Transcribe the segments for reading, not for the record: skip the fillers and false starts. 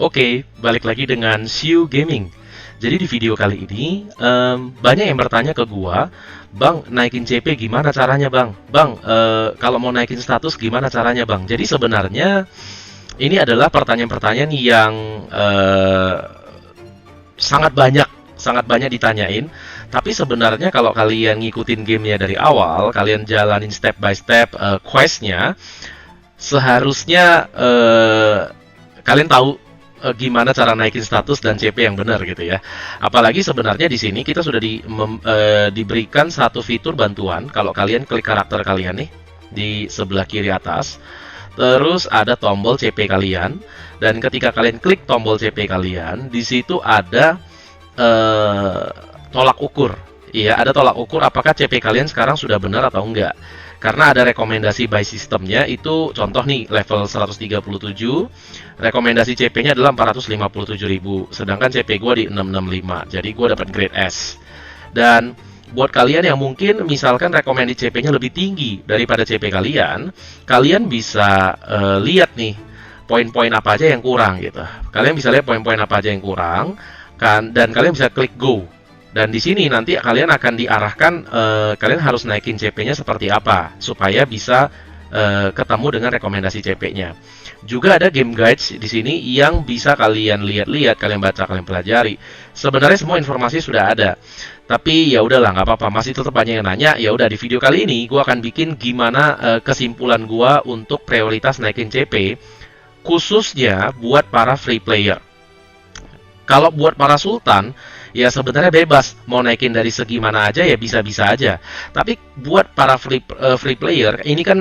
Oke, balik lagi dengan Siu Gaming. Jadi di video kali ini banyak yang bertanya ke gua, Bang, naikin CP gimana caranya, Bang? Bang, kalau mau naikin status gimana caranya, Bang? Jadi sebenarnya ini adalah pertanyaan-pertanyaan yang sangat banyak ditanyain. Tapi sebenarnya kalau kalian ngikutin gamenya dari awal, kalian jalanin step by step questnya, seharusnya kalian tahu gimana cara naikin status dan CP yang benar gitu ya. Apalagi sebenarnya di sini kita sudah diberikan satu fitur bantuan. Kalau kalian klik karakter kalian nih di sebelah kiri atas, terus ada tombol CP kalian, dan ketika kalian klik tombol CP kalian, di situ ada tolak ukur. Iya, ada tolak ukur apakah CP kalian sekarang sudah benar atau enggak. Karena ada rekomendasi by sistemnya, itu contoh nih level 137, rekomendasi CP-nya adalah 457.000, sedangkan CP gue di 665, jadi gue dapat grade S. Dan buat kalian yang mungkin misalkan rekomendasi CP-nya lebih tinggi daripada CP kalian, kalian bisa lihat nih poin-poin apa aja yang kurang gitu. Kalian bisa lihat poin-poin apa aja yang kurang kan, dan kalian bisa klik go. Dan di sini nanti kalian akan diarahkan, kalian harus naikin CP-nya seperti apa supaya bisa ketemu dengan rekomendasi CP-nya. Juga ada game guides di sini yang bisa kalian lihat-lihat, kalian baca, kalian pelajari. Sebenarnya semua informasi sudah ada. Tapi ya udahlah, nggak apa-apa, masih tetap banyak yang nanya. Ya udah, di video kali ini gue akan bikin gimana kesimpulan gue untuk prioritas naikin CP, khususnya buat para free player. Kalau buat para sultan, ya sebenarnya bebas, mau naikin dari segi mana aja ya bisa-bisa aja. Tapi buat para free player, ini kan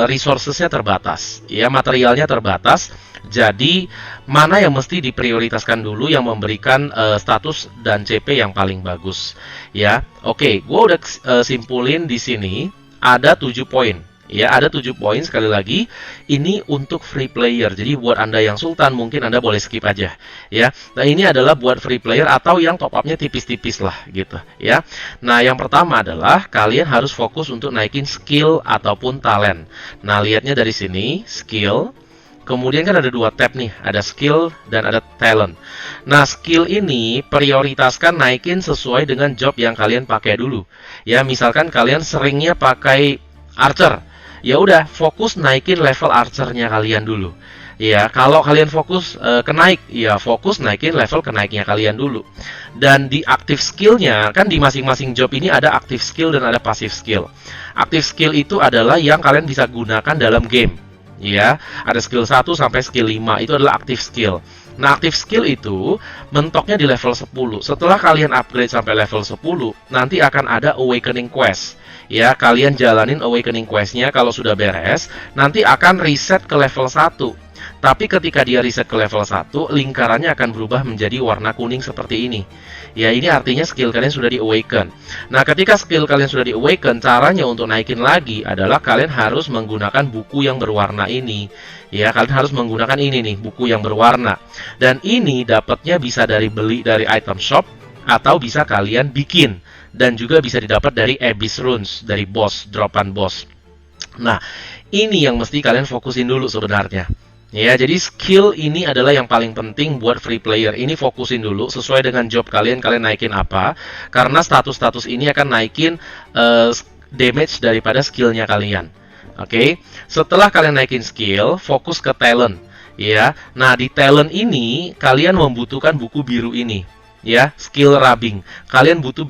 resourcesnya terbatas, ya materialnya terbatas. Jadi mana yang mesti diprioritaskan dulu yang memberikan status dan CP yang paling bagus, ya. Oke, gue udah simpulin di sini ada 7 poin. Ya, ada 7 poin, sekali lagi ini untuk free player. Jadi buat Anda yang sultan mungkin Anda boleh skip aja ya. Nah, ini adalah buat free player atau yang top up-nya tipis-tipis lah gitu ya. Nah, yang pertama adalah kalian harus fokus untuk naikin skill ataupun talent. Nah, lihatnya dari sini, skill. Kemudian kan ada 2 tab nih, ada skill dan ada talent. Nah, skill ini prioritaskan naikin sesuai dengan job yang kalian pakai dulu. Ya, misalkan kalian seringnya pakai archer, ya udah fokus naikin level archernya kalian dulu. Ya, kalau kalian fokus kenaik, ya fokus naikin level kenaiknya kalian dulu. Dan di active skillnya, kan di masing-masing job ini ada active skill dan ada passive skill. Active skill itu adalah yang kalian bisa gunakan dalam game. Ya, ada skill 1 sampai skill 5, itu adalah active skill. Nah, active skill itu mentoknya di level 10. Setelah kalian upgrade sampai level 10, nanti akan ada awakening quest. Ya, kalian jalanin awakening quest-nya, kalau sudah beres, nanti akan reset ke level 1. Tapi ketika dia reset ke level 1, lingkarannya akan berubah menjadi warna kuning seperti ini. Ya, ini artinya skill kalian sudah di-awaken. Nah, ketika skill kalian sudah di-awaken, caranya untuk naikin lagi adalah kalian harus menggunakan buku yang berwarna ini. Ya, kalian harus menggunakan ini nih, buku yang berwarna. Dan ini dapatnya bisa beli dari item shop, atau bisa kalian bikin. Dan juga bisa didapat dari Abyss Runes, dari boss, dropan boss. Nah, ini yang mesti kalian fokusin dulu sebenarnya. Ya, jadi skill ini adalah yang paling penting buat free player. Ini fokusin dulu sesuai dengan job kalian naikin apa. Karena status-status ini akan naikin damage daripada skillnya kalian. Oke, setelah kalian naikin skill, fokus ke talent. Ya, nah di talent ini kalian membutuhkan buku biru ini. Ya, skill rubbing. Kalian butuh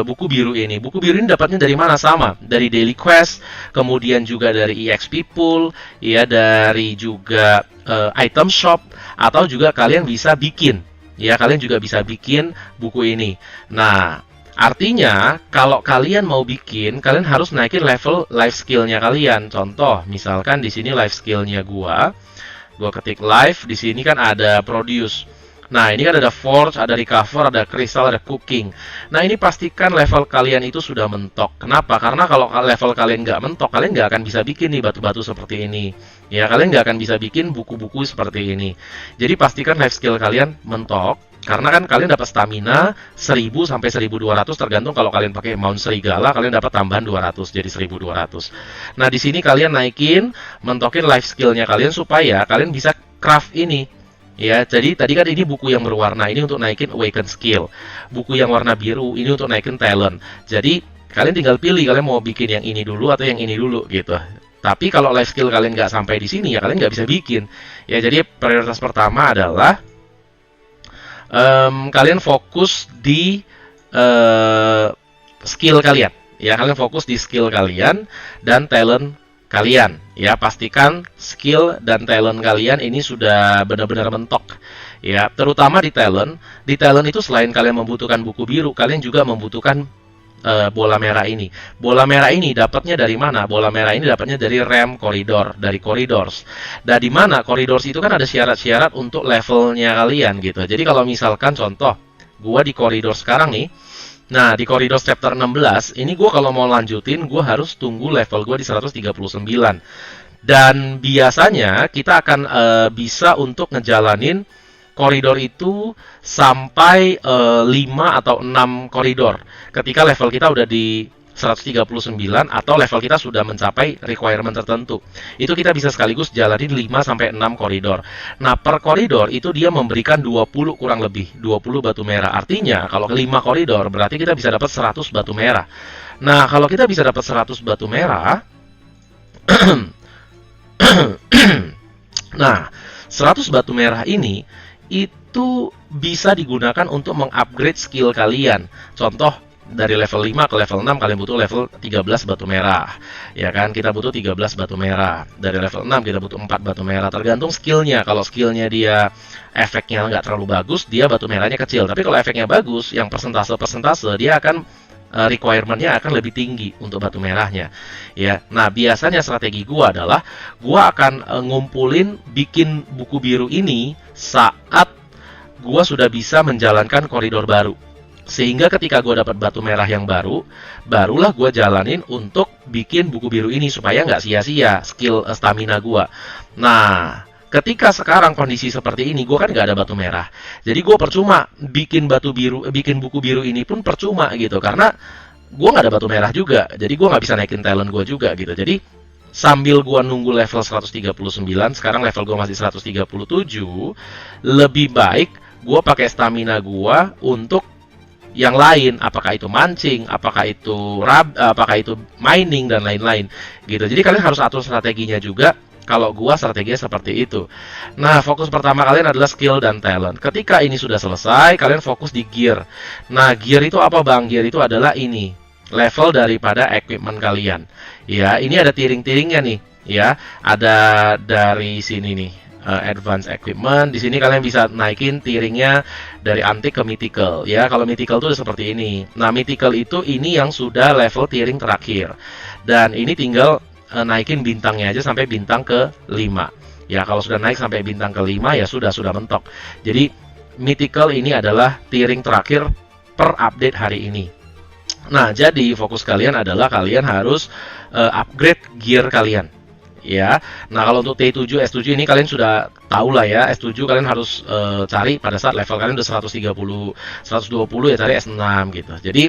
buku biru ini. Buku biru ini dapatnya dari mana? Sama, dari daily quest, kemudian juga dari EXP pool, ya, dari juga item shop, atau juga kalian bisa bikin. Ya, kalian juga bisa bikin buku ini. Nah, artinya kalau kalian mau bikin, kalian harus naikin level life skill-nya kalian. Contoh, misalkan di sini life skill-nya gua ketik life, di sini kan ada produce. Nah, ini kan ada forge, ada recover, ada crystal, ada cooking. Nah, ini pastikan level kalian itu sudah mentok. Kenapa? Karena kalau level kalian nggak mentok, kalian nggak akan bisa bikin nih batu-batu seperti ini. Ya, kalian nggak akan bisa bikin buku-buku seperti ini. Jadi pastikan life skill kalian mentok. Karena kan kalian dapat stamina 1000 sampai 1200, tergantung kalau kalian pakai mount serigala, kalian dapat tambahan 200 jadi 1200. Nah, di sini kalian naikin, mentokin life skill-nya kalian supaya kalian bisa craft ini. Ya, jadi tadi kan ini buku yang berwarna, ini untuk naikin awaken skill. Buku yang warna biru, ini untuk naikin talent. Jadi, kalian tinggal pilih, kalian mau bikin yang ini dulu atau yang ini dulu, gitu. Tapi kalau life skill kalian nggak sampai di sini, ya kalian nggak bisa bikin. Ya, jadi prioritas pertama adalah kalian fokus di skill kalian. Ya, kalian fokus di skill kalian dan talent kalian. Ya, pastikan skill dan talent kalian ini sudah benar-benar mentok. Ya, terutama di talent. Di talent itu selain kalian membutuhkan buku biru, kalian juga membutuhkan bola merah ini. Bola merah ini dapatnya dari mana? Bola merah ini dapatnya dari RAM koridor, dari koridors. Dan di mana koridors itu kan ada syarat-syarat untuk levelnya kalian gitu. Jadi kalau misalkan contoh, gua di koridor sekarang nih. Nah, di koridor chapter 16, ini gua kalau mau lanjutin, gua harus tunggu level gua di 139. Dan biasanya kita akan bisa untuk ngejalanin koridor itu sampai 5 atau 6 koridor. Ketika level kita udah di 139 atau level kita sudah mencapai requirement tertentu. Itu kita bisa sekaligus jalanin 5 sampai 6 koridor. Nah, per koridor itu dia memberikan 20 kurang lebih, 20 batu merah. Artinya, kalau 5 koridor berarti kita bisa dapat 100 batu merah. Nah, kalau kita bisa dapat 100 batu merah, nah, 100 batu merah ini itu bisa digunakan untuk mengupgrade skill kalian. Contoh, dari level 5 ke level 6 kalian butuh level 13 batu merah. Ya kan, kita butuh 13 batu merah. Dari level 6 kita butuh 4 batu merah. Tergantung skillnya. Kalau skillnya dia efeknya nggak terlalu bagus, dia batu merahnya kecil. Tapi kalau efeknya bagus, yang persentase-persentase, dia akan requirement-nya akan lebih tinggi untuk batu merahnya. Ya, nah biasanya strategi gua adalah gua akan ngumpulin bikin buku biru ini saat gua sudah bisa menjalankan koridor baru. Sehingga ketika gue dapat batu merah yang baru, barulah gue jalanin untuk bikin buku biru ini supaya nggak sia-sia skill stamina gue. Nah, ketika sekarang kondisi seperti ini, gue kan nggak ada batu merah. Jadi gue percuma bikin bikin buku biru ini pun percuma gitu, karena gue nggak ada batu merah juga. Jadi gue nggak bisa naikin talent gue juga gitu. Jadi sambil gue nunggu level 139, sekarang level gue masih 137, lebih baik gue pakai stamina gue untuk yang lain, apakah itu mancing, apakah itu mining dan lain-lain gitu. Jadi kalian harus atur strateginya juga. Kalau gua strateginya seperti itu. Nah, fokus pertama kalian adalah skill dan talent. Ketika ini sudah selesai, kalian fokus di gear. Nah, gear itu apa, Bang? Gear itu adalah ini, level daripada equipment kalian. Ya, ini ada tiring-tiringnya nih, ya. Ada dari sini nih. Advanced equipment. Di sini kalian bisa naikin tiringnya dari antik ke mythical. Ya, kalau mythical itu seperti ini. Nah, mythical itu ini yang sudah level tiring terakhir. Dan ini tinggal naikin bintangnya aja sampai bintang ke 5. Ya, kalau sudah naik sampai bintang ke 5 ya sudah mentok. Jadi mythical ini adalah tiring terakhir per update hari ini. Nah, jadi fokus kalian adalah kalian harus upgrade gear kalian. Ya, nah kalau untuk T7, S7 ini kalian sudah tahu lah ya. S7 kalian harus cari pada saat level kalian udah 130, 120 ya cari S6 gitu. Jadi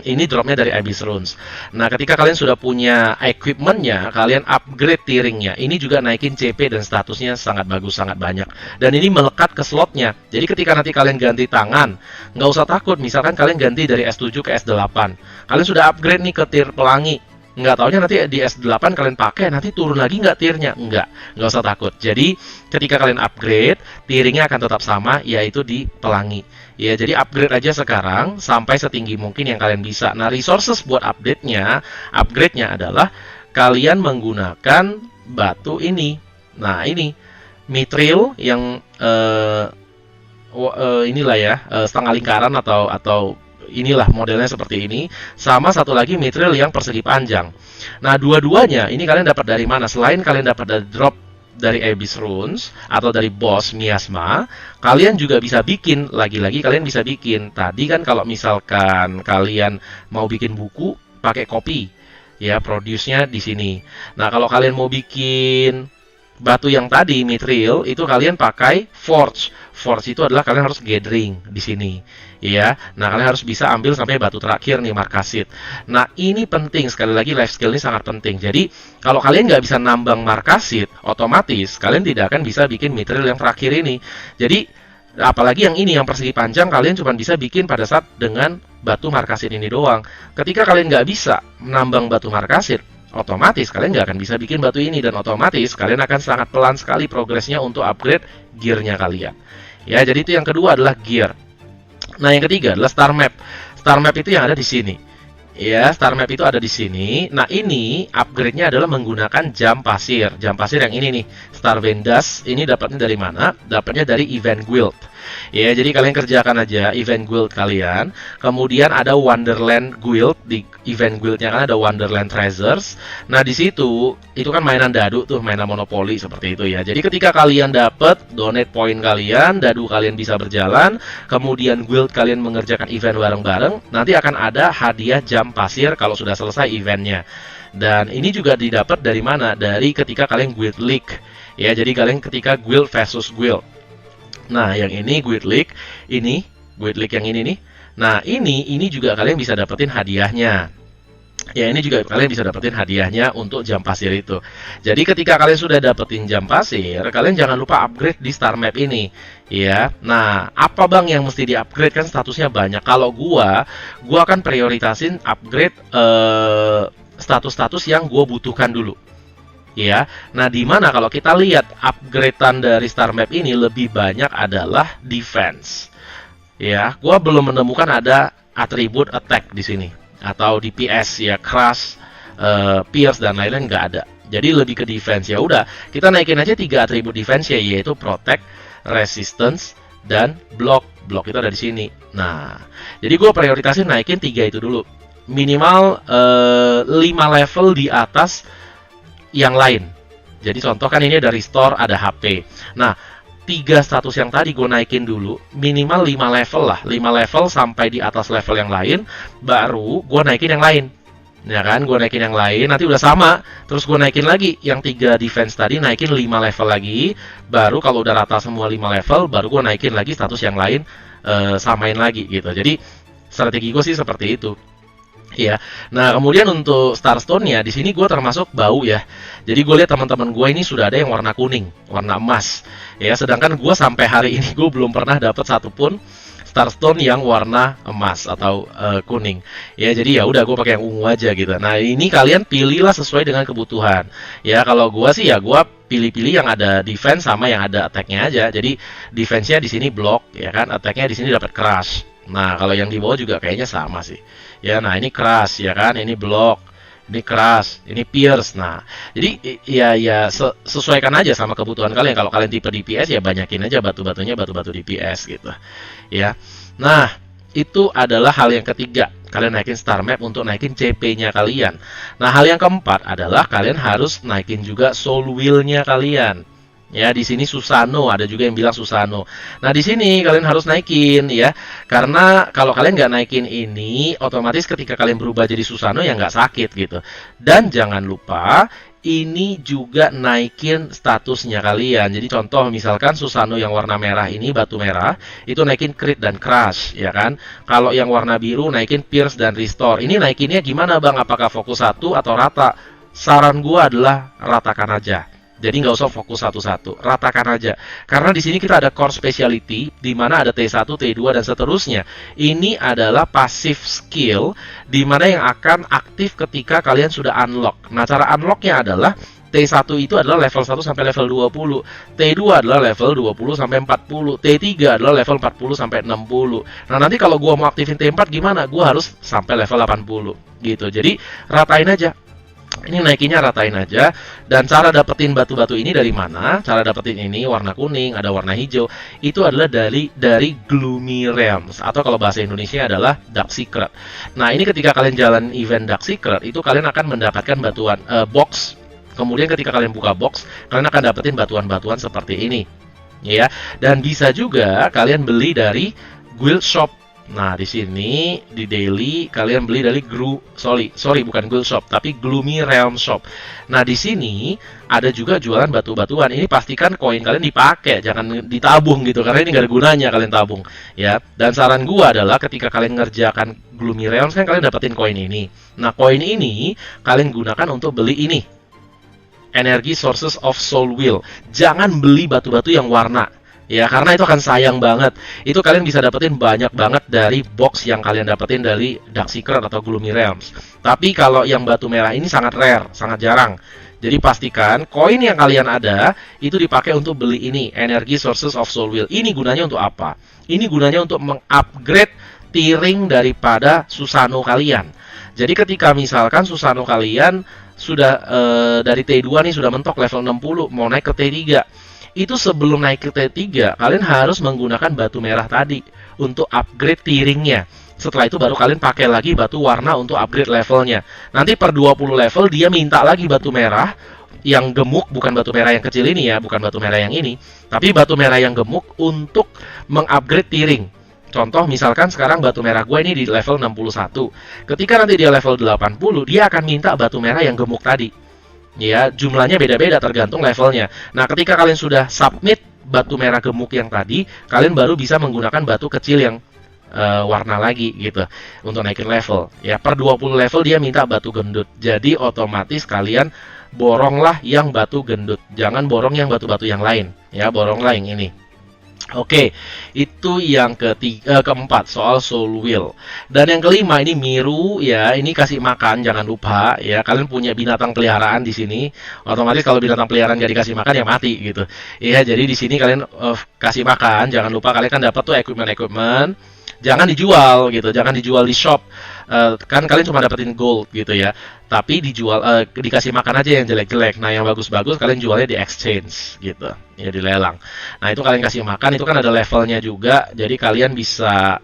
ini dropnya dari Abyss Runes. Nah, ketika kalian sudah punya equipmentnya, kalian upgrade tiringnya. Ini juga naikin CP dan statusnya sangat bagus, sangat banyak. Dan ini melekat ke slotnya. Jadi ketika nanti kalian ganti tangan, nggak usah takut. Misalkan kalian ganti dari S7 ke S8, kalian sudah upgrade nih ke tier pelangi. Nggak taunya nanti di S8 kalian pakai, nanti turun lagi nggak tiernya? Nggak usah takut. Jadi ketika kalian upgrade, tiringnya akan tetap sama, yaitu di pelangi. Ya, jadi upgrade aja sekarang sampai setinggi mungkin yang kalian bisa. Nah, resources buat upgrade-nya adalah kalian menggunakan batu ini. Nah, ini mithril yang inilah ya, setengah lingkaran atau inilah modelnya seperti ini, sama satu lagi mithril yang persegi panjang. Nah, dua-duanya ini kalian dapat dari mana? Selain kalian dapat dari drop dari Abyss Runes atau dari boss miasma, kalian juga bisa bikin, lagi-lagi kalian bisa bikin. Tadi kan kalau misalkan kalian mau bikin buku pakai copy, ya produce-nya di sini. Nah, kalau kalian mau bikin batu yang tadi mithril itu kalian pakai forge. Forge itu adalah kalian harus gathering di sini, ya. Nah, kalian harus bisa ambil sampai batu terakhir nih, markasit. Nah, ini penting, sekali lagi life skill ini sangat penting. Jadi, kalau kalian nggak bisa nambang markasit, otomatis kalian tidak akan bisa bikin mithril yang terakhir ini. Jadi, apalagi yang ini, yang persegi panjang, kalian cuma bisa bikin pada saat dengan batu markasit ini doang. Ketika kalian nggak bisa menambang batu markasit, otomatis kalian nggak akan bisa bikin batu ini, dan otomatis kalian akan sangat pelan sekali progresnya untuk upgrade gearnya kalian. Ya, jadi itu yang kedua adalah gear. Nah, yang ketiga adalah star map. Star map itu yang ada di sini. Ya, star map itu ada di sini. Nah, ini upgrade-nya adalah menggunakan jam pasir. Jam pasir yang ini nih, Star Vendas. Ini dapatnya dari mana? Dapatnya dari event guild. Ya, jadi kalian kerjakan aja event guild kalian. Kemudian ada Wonderland Guild, di event guildnya kan ada Wonderland Treasures. Nah, di situ itu kan mainan dadu tuh, mainan monopoli seperti itu ya. Jadi ketika kalian dapat donate point kalian, dadu kalian bisa berjalan, kemudian guild kalian mengerjakan event bareng-bareng, nanti akan ada hadiah jam pasir kalau sudah selesai eventnya. Dan ini juga didapat dari mana? Dari ketika kalian guild league. Ya, jadi kalian ketika guild versus guild. Nah, yang ini guild league, ini guild league yang ini nih. Nah, ini juga kalian bisa dapetin hadiahnya. Ya, ini juga kalian bisa dapetin hadiahnya untuk jam pasir itu. Jadi ketika kalian sudah dapetin jam pasir, kalian jangan lupa upgrade di star map ini. Ya. Nah, apa bang yang mesti di-upgrade? Kan statusnya banyak. Kalau gua akan prioritasin upgrade status-status yang gua butuhkan dulu. Ya, nah dimana kalau kita lihat upgradean dari star map ini lebih banyak adalah defense. Ya, gua belum menemukan ada atribut attack di sini atau DPS ya, crush, pierce dan lain-lain nggak ada. Jadi lebih ke defense. Ya udah, kita naikin aja 3 atribut defense ya, yaitu protect, resistance, dan block. Block itu ada di sini. Nah, jadi gua prioritasin naikin 3 itu dulu. Minimal 5 level di atas yang lain. Jadi contoh kan ini ada restore, ada HP. Nah, 3 status yang tadi gue naikin dulu, minimal 5 level lah. 5 level sampai di atas level yang lain, baru gue naikin yang lain. Ya kan, gue naikin yang lain, nanti udah sama. Terus gue naikin lagi yang 3 defense tadi, naikin 5 level lagi. Baru kalau udah rata semua 5 level, baru gue naikin lagi status yang lain, samain lagi gitu. Jadi strategi gue sih seperti itu. Ya, nah kemudian untuk Starstone-nya di sini gue termasuk bau ya. Jadi gue lihat teman-teman gue ini sudah ada yang warna kuning, warna emas. Ya, sedangkan gue sampai hari ini gue belum pernah dapat satupun Starstone yang warna emas atau kuning. Ya, jadi ya udah gue pakai yang ungu aja gitu. Nah, ini kalian pilihlah sesuai dengan kebutuhan. Ya, kalau gue sih ya gue pilih-pilih yang ada defense sama yang ada attack-nya aja. Jadi defense-nya di sini block, ya kan? Attack-nya di sini dapat crush. Nah, kalau yang di bawah juga kayaknya sama sih. Ya, nah ini crush ya kan, ini block, ini crush, ini pierce. Nah, jadi ya sesuaikan aja sama kebutuhan kalian. Kalau kalian tipe DPS ya banyakin aja batu-batunya, batu-batu DPS gitu. Ya. Nah, itu adalah hal yang ketiga. Kalian naikin star map untuk naikin CP-nya kalian. Nah, hal yang keempat adalah kalian harus naikin juga soul wheel-nya kalian. Ya, di sini Susano, ada juga yang bilang Susano. Nah, di sini kalian harus naikin ya, karena kalau kalian nggak naikin ini, otomatis ketika kalian berubah jadi Susano ya nggak sakit gitu. Dan jangan lupa ini juga naikin statusnya kalian. Jadi contoh misalkan Susano yang warna merah ini, batu merah, itu naikin crit dan crush, ya kan? Kalau yang warna biru naikin pierce dan restore. Ini naikinnya gimana bang? Apakah fokus satu atau rata? Saran gua adalah ratakan aja. Jadi nggak usah fokus satu-satu, ratakan aja. Karena di sini kita ada core speciality, di mana ada T1, T2 dan seterusnya. Ini adalah passive skill, di mana yang akan aktif ketika kalian sudah unlock. Nah, cara unlocknya adalah T1 itu adalah level 1 sampai level 20, T2 adalah level 20 sampai 40, T3 adalah level 40 sampai 60. Nah, nanti kalau gua mau aktifin T4 gimana? Gua harus sampai level 80 gitu. Jadi ratain aja. Ini naikinnya ratain aja. Dan cara dapetin batu-batu ini dari mana? Cara dapetin ini warna kuning, ada warna hijau. Itu adalah dari Gloomy Realms, atau kalau bahasa Indonesia adalah Dark Secret. Nah, ini ketika kalian jalan event Dark Secret, itu kalian akan mendapatkan batuan box. Kemudian ketika kalian buka box, kalian akan dapetin batuan-batuan seperti ini. Ya, dan bisa juga kalian beli dari guild shop. Nah, di sini di daily kalian beli dari bukan Gold Shop, tapi Gloomy Realm Shop. Nah, di sini ada juga jualan batu-batuan. Ini pastikan koin kalian dipakai, jangan ditabung gitu, karena ini nggak ada gunanya kalian tabung, ya. Dan saran gua adalah ketika kalian ngerjakan Gloomy Realms kan kalian dapetin koin ini. Nah, koin ini kalian gunakan untuk beli ini, Energy Sources of Soul Will. Jangan beli batu-batu yang warna. Ya, karena itu akan sayang banget. Itu kalian bisa dapetin banyak banget dari box yang kalian dapetin dari Dark Secret atau Gloomy Realms. Tapi kalau yang batu merah ini sangat rare, sangat jarang. Jadi pastikan koin yang kalian ada itu dipakai untuk beli ini, Energy Sources of Soul Will. Ini gunanya untuk apa? Ini gunanya untuk mengupgrade tiering daripada Susano kalian. Jadi ketika misalkan Susano kalian sudah dari T2 nih sudah mentok level 60, mau naik ke T3. Itu sebelum naik ke T3, kalian harus menggunakan batu merah tadi untuk upgrade tiringnya. Setelah itu baru kalian pakai lagi batu warna untuk upgrade levelnya. Nanti per 20 level dia minta lagi batu merah yang gemuk, bukan batu merah yang kecil ini ya, bukan batu merah yang ini, tapi batu merah yang gemuk untuk mengupgrade tiring. Contoh misalkan sekarang batu merah gue ini di level 61. Ketika nanti dia level 80, dia akan minta batu merah yang gemuk tadi. Ya, jumlahnya beda-beda tergantung levelnya. Nah, ketika kalian sudah submit batu merah gemuk yang tadi, kalian baru bisa menggunakan batu kecil yang warna lagi gitu untuk naikin level. Ya, per 20 level dia minta batu gendut. Jadi otomatis kalian boronglah yang batu gendut. Jangan borong yang batu-batu yang lain. Ya, boronglah yang ini. Oke, itu yang keempat soal Soul Will. Dan yang kelima ini Miru ya, ini kasih makan jangan lupa ya. Kalian punya binatang peliharaan di sini, otomatis kalau binatang peliharaan gak dikasih makan ya mati gitu. Ya, jadi di sini kalian kasih makan, jangan lupa kalian kan dapat tuh equipment. Jangan dijual gitu, jangan dijual di shop. Kan kalian cuma dapetin gold gitu ya. Tapi dijual dikasih makan aja yang jelek-jelek. Nah, yang bagus-bagus kalian jualnya di exchange gitu. Ya dilelang. Nah, itu kalian kasih makan, itu kan ada levelnya juga. Jadi kalian bisa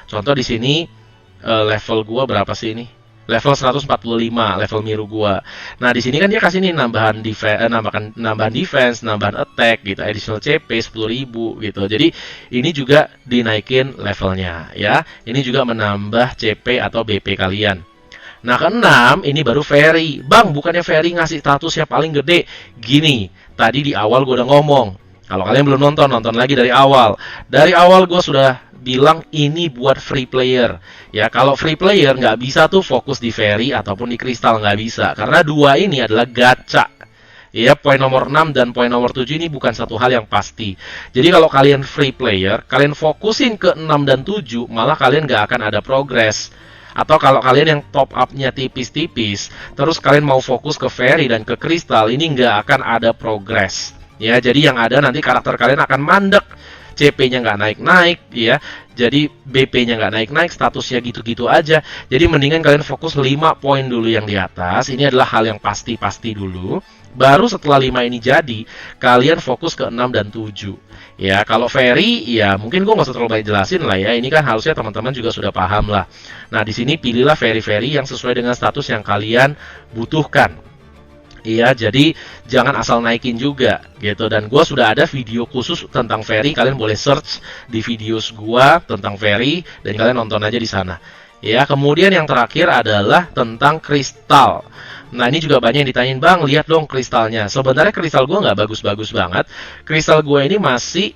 contoh di sini level gua berapa sih ini? Level 145, level Miru gua. Nah, di sini kan dia kasih nih nambahan defense, nambahan attack gitu, additional CP 10.000 gitu. Jadi ini juga dinaikin levelnya ya. Ini juga menambah CP atau BP kalian. Nah, keenam ini baru Fairy. Bang, bukannya Fairy ngasih status yang paling gede? Gini, tadi di awal gue udah ngomong. Kalau kalian belum nonton, nonton lagi dari awal. Dari awal gue sudah bilang ini buat free player. Ya, kalau free player nggak bisa tuh fokus di Fairy ataupun di Kristal, nggak bisa. Karena dua ini adalah gacha. Ya, poin nomor 6 dan poin nomor 7 ini bukan satu hal yang pasti. Jadi kalau kalian free player, kalian fokusin ke 6 dan 7, malah kalian nggak akan ada progress. Atau kalau kalian yang top up-nya tipis-tipis, terus kalian mau fokus ke Fairy dan ke Kristal, ini nggak akan ada progress. Ya, jadi yang ada nanti karakter kalian akan mandek, CP-nya nggak naik-naik, ya. Jadi BP-nya nggak naik-naik, statusnya gitu-gitu aja. Jadi mendingan kalian fokus 5 poin dulu yang di atas. Ini adalah hal yang pasti-pasti dulu. Baru setelah 5 ini jadi, kalian fokus ke 6 dan 7. Ya, kalau Fairy, ya mungkin gue nggak usah terlalu banyak jelasin lah ya. Ini kan harusnya teman-teman juga sudah paham lah. Nah, di sini pilihlah Fairy-Fairy yang sesuai dengan status yang kalian butuhkan. Iya, jadi jangan asal naikin juga gitu. Dan gue sudah ada video khusus tentang Fairy. Kalian boleh search di videos gue tentang Fairy dan kalian nonton aja di sana. Ya, kemudian yang terakhir adalah tentang kristal. Nah, ini juga banyak yang ditanyain, Bang, lihat dong kristalnya. Sebenarnya kristal gue nggak bagus-bagus banget. Kristal gue ini masih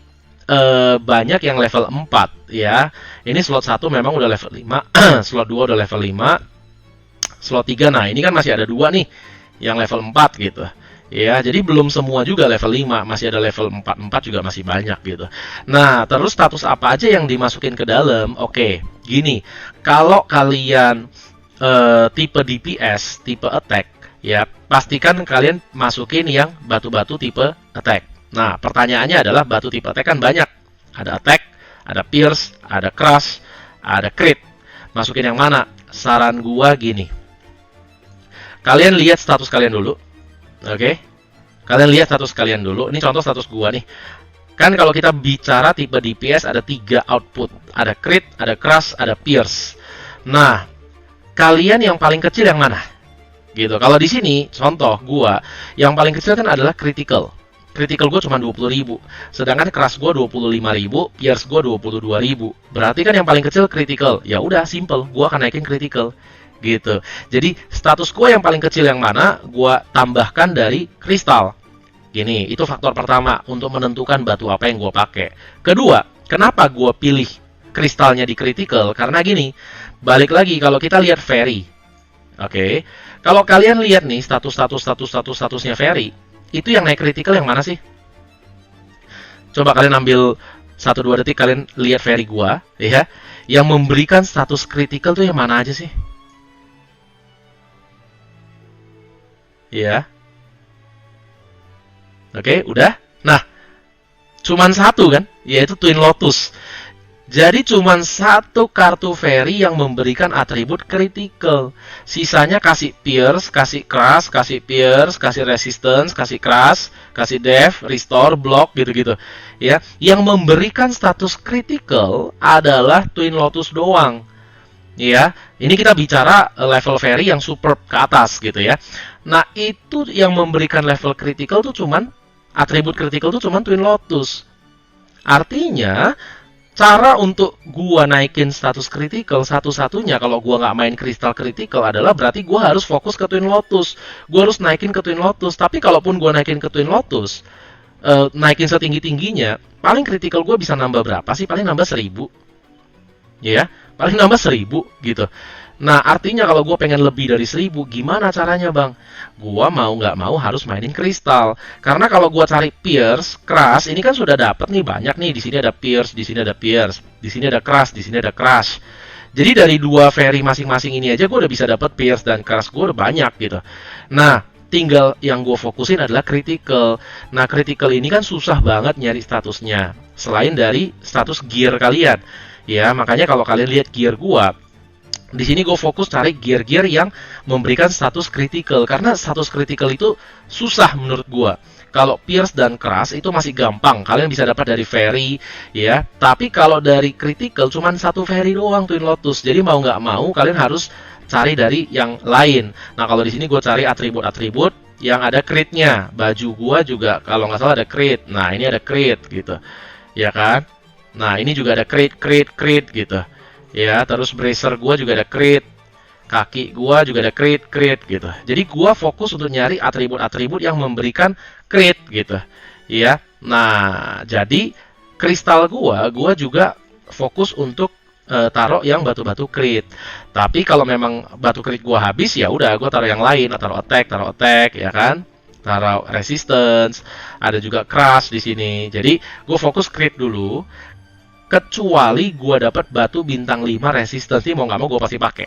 banyak yang level 4 ya. Ini slot 1 memang udah level 5, slot 2 udah level 5, slot 3, nah ini kan masih ada 2 nih yang level 4 gitu. Ya, jadi belum semua juga level 5, masih ada level 4 juga masih banyak gitu. Nah, terus status apa aja yang dimasukin ke dalam? Oke, gini. Kalau kalian tipe DPS, tipe attack, ya pastikan kalian masukin yang batu-batu tipe attack. Nah, pertanyaannya adalah batu tipe attack kan banyak. Ada attack, ada pierce, ada crush, ada crit. Masukin yang mana? Saran gua gini. Kalian lihat status kalian dulu. Oke. Kalian lihat status kalian dulu. Ini contoh status gua nih. Kan kalau kita bicara tipe DPS ada 3 output. Ada crit, ada crush, ada pierce. Nah, kalian yang paling kecil yang mana? Gitu. Kalau di sini contoh gua, yang paling kecil kan adalah critical. critical gue cuma 20.000. Sedangkan crush gue 25.000, pierce gue 22.000. Berarti kan yang paling kecil critical. Ya udah, simple, gue akan naikin critical. Gitu. Jadi status gue yang paling kecil yang mana, gue tambahkan dari kristal. Gini, itu faktor pertama untuk menentukan batu apa yang gue pakai. Kedua, kenapa gue pilih kristalnya di critical? Karena gini, balik lagi kalau kita lihat fairy. Oke, kalau kalian lihat nih statusnya fairy, itu yang naik critical yang mana sih? Coba kalian ambil 1-2 detik, kalian lihat fairy gua, ya. Yang memberikan status critical tuh yang mana aja sih? Ya. Oke, udah. Nah, cuman satu kan, yaitu Twin Lotus. Jadi cuman satu kartu fairy yang memberikan atribut critical. Sisanya kasih pierce, kasih crush, kasih pierce, kasih resistance, kasih crush, kasih def, restore, block gitu-gitu. Ya, yang memberikan status critical adalah Twin Lotus doang. Ya, ini kita bicara level fairy yang super ke atas gitu ya. Nah, itu yang memberikan level critical tuh cuman atribut critical tuh cuman Twin Lotus. Artinya cara untuk gua naikin status critical satu-satunya kalau gua nggak main kristal critical adalah berarti gua harus fokus ke Twin Lotus. Gua harus naikin ke Twin Lotus. Tapi kalaupun gua naikin ke Twin Lotus, naikin setinggi-tingginya, paling critical gua bisa nambah berapa sih? Paling nambah 1000. Ya, paling nambah 1000 gitu. Nah, artinya kalau gue pengen lebih dari 1000, gimana caranya, Bang? Gue mau nggak mau harus mainin kristal. Karena kalau gue cari pierce, crush, ini kan sudah dapat nih banyak nih. Di sini ada pierce, di sini ada pierce, di sini ada crush, di sini ada crush. Jadi dari dua fairy masing-masing ini aja gue udah bisa dapat pierce dan crush gue udah banyak gitu. Nah, tinggal yang gue fokusin adalah critical. Nah, critical ini kan susah banget nyari statusnya. Selain dari status gear kalian. Ya, makanya kalau kalian lihat gear gue, di sini gue fokus cari gear-gear yang memberikan status critical. Karena status critical itu susah menurut gue. Kalau pierce dan crush itu masih gampang, kalian bisa dapat dari fairy, ya. Tapi kalau dari critical cuma satu fairy doang, Twin Lotus. Jadi mau nggak mau kalian harus cari dari yang lain. Nah, kalau di sini gue cari atribut-atribut yang ada crit-nya. Baju gue juga kalau nggak salah ada crit. Nah, ini ada crit gitu, ya kan? Nah, ini juga ada crit gitu. Ya, terus bracer gua juga ada crit. Kaki gua juga ada crit gitu. Jadi gua fokus untuk nyari atribut-atribut yang memberikan crit gitu. Ya. Nah, jadi kristal gua juga fokus untuk taruh yang batu-batu crit. Tapi kalau memang batu crit gua habis, ya udah gua taruh yang lain, taruh attack, ya kan? Taruh resistance, ada juga crush di sini. Jadi gua fokus crit dulu. Kecuali gue dapat batu bintang 5 resistance, mau nggak mau gue pasti pakai.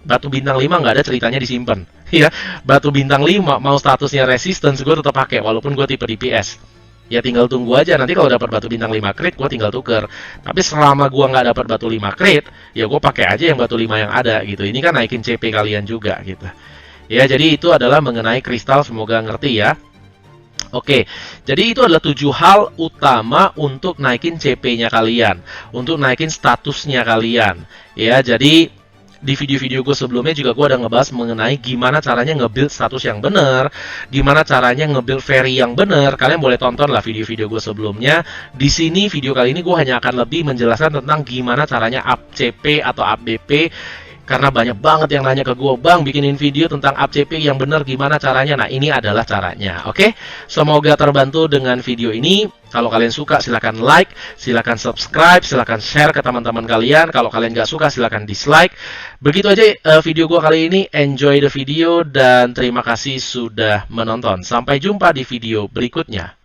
Batu bintang 5 nggak ada ceritanya disimpan. Ya, batu bintang 5 mau statusnya resistance gue tetap pakai walaupun gue tipe DPS. Ya tinggal tunggu aja, nanti kalau dapat batu bintang 5 crit gue tinggal tuker. Tapi selama gue nggak dapat batu 5 crit, ya gue pakai aja yang batu 5 yang ada gitu. Ini kan naikin CP kalian juga gitu. Ya, jadi itu adalah mengenai kristal, semoga ngerti ya. Oke, jadi itu adalah 7 hal utama untuk naikin CP-nya kalian, untuk naikin statusnya kalian. Ya, jadi di video-video gue sebelumnya juga gue udah ngebahas mengenai gimana caranya nge-build status yang benar, gimana caranya nge-build fairy yang benar. Kalian boleh tonton lah video-video gue sebelumnya. Di sini video kali ini gue hanya akan lebih menjelaskan tentang gimana caranya up CP atau up BP. Karena banyak banget yang nanya ke gue, Bang, bikinin video tentang up CP yang benar gimana caranya. Nah, ini adalah caranya, oke? Semoga terbantu dengan video ini. Kalau kalian suka, silahkan like, silahkan subscribe, silahkan share ke teman-teman kalian. Kalau kalian nggak suka, silahkan dislike. Begitu aja video gue kali ini. Enjoy the video, dan terima kasih sudah menonton. Sampai jumpa di video berikutnya.